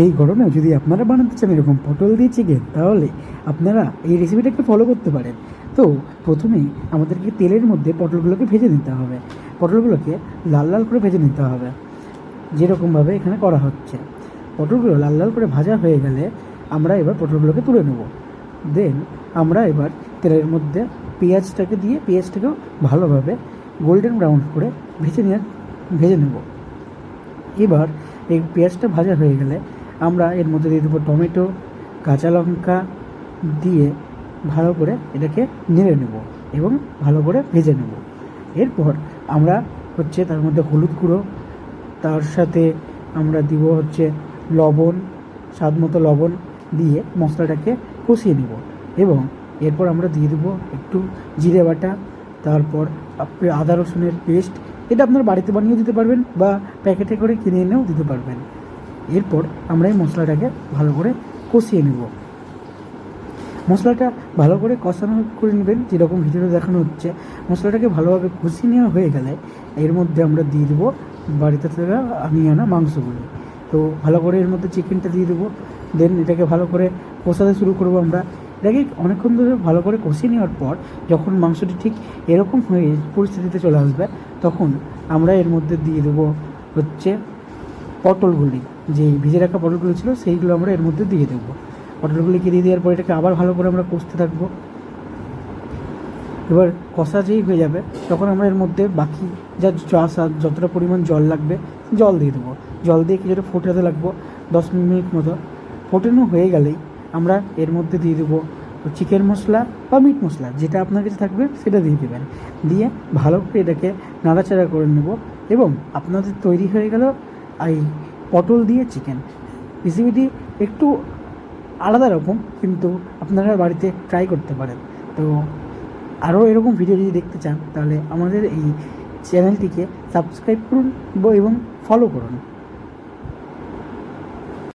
এই গরমে যদি আপনারা বানাতে চান এরকম পটল দিয়ে চিকেন, তাহলে আপনারা এই রেসিপিটাকে ফলো করতে পারেন। তো প্রথমেই আমাদেরকে তেলের মধ্যে পটলগুলোকে ভেজে নিতে হবে। পটলগুলোকে লাল লাল করে ভেজে নিতে হবে, যেরকমভাবে এখানে করা হচ্ছে। পটলগুলো লাল লাল করে ভাজা হয়ে গেলে আমরা এবার পটলগুলোকে তুলে নেব। দেন আমরা এবার তেলের মধ্যে পেঁয়াজটাকেও ভালোভাবে গোল্ডেন ব্রাউন করে ভেজে নেব। এবার এই পেঁয়াজটা ভাজা হয়ে গেলে আমরা এর মধ্যে দিয়ে দেবো টমেটো, কাঁচা লঙ্কা দিয়ে ভালো করে এটাকে নেড়ে নেব এবং ভালো করে ভেজে নেব। এরপর আমরা তার মধ্যে হলুদ গুঁড়ো, তার সাথে আমরা দিব লবণ, স্বাদ মতো লবণ দিয়ে মশলাটাকে কষিয়ে নেব। এবং এরপর আমরা দিয়ে দেবো একটু জিরে বাটা, তারপর আদা রসুনের পেস্ট। এটা আপনারা বাড়িতে বানিয়েও দিতে পারবেন বা প্যাকেটে করে কিনে এনেও দিতে পারবেন। এরপর আমরা এই মশলাটাকে ভালো করে কষিয়ে নেব। মশলাটা ভালো করে কষানো করে নেবেন, যেরকম ভিডিওতে দেখানো হচ্ছে। মশলাটাকে ভালোভাবে কষিয়ে নেওয়া হয়ে গেলে এর মধ্যে আমরা দিয়ে দেবো বাড়িতে থেকে আনিয়ে আনা মাংসগুলি। তো ভালো করে এর মধ্যে চিকেনটা দিয়ে দেবো। দেন এটাকে ভালো করে কষাতে শুরু করবো আমরা। এটাকে অনেকক্ষণ ধরে ভালো করে কষিয়ে নেওয়ার পর যখন মাংসটি ঠিক এরকম হয়ে পরিস্থিতিতে চলে আসবে, তখন আমরা এর মধ্যে দিয়ে দেবো পটলগুলি। যেই ভিজে রাখা পটলগুলো ছিল সেইগুলো আমরা এর মধ্যে দিয়ে দেবো। পটলগুলিকে দিয়ে দেওয়ার পর এটাকে আবার ভালো করে আমরা কষতে থাকবো। এবার কষা যেই হয়ে যাবে তখন আমরা এর মধ্যে বাকি যতটা পরিমাণ জল লাগবে জল দিয়ে দেবো। জল দিয়ে কিছুটা ফোটাতে লাগবো 10 মিনিট মতো। ফোটানো হয়ে গেলেই আমরা এর মধ্যে দিয়ে দেবো চিকেন মশলা বা মিট মশলা, যেটা আপনার কাছে থাকবে সেটা দিয়ে দেবেন। দিয়ে ভালো করে এটাকে নাড়াচাড়া করে নেব এবং আপনাদের তৈরি হয়ে গেল এই পটল দিয়ে চিকেন। রেসিপিটি একটু আলাদা রকম, কিন্তু আপনারা বাড়িতে ট্রাই করতে পারেন। তো আরও এরকম ভিডিও যদি দেখতে চান তাহলে আমাদের এই চ্যানেলটিকে সাবস্ক্রাইব করুন এবং ফলো করুন।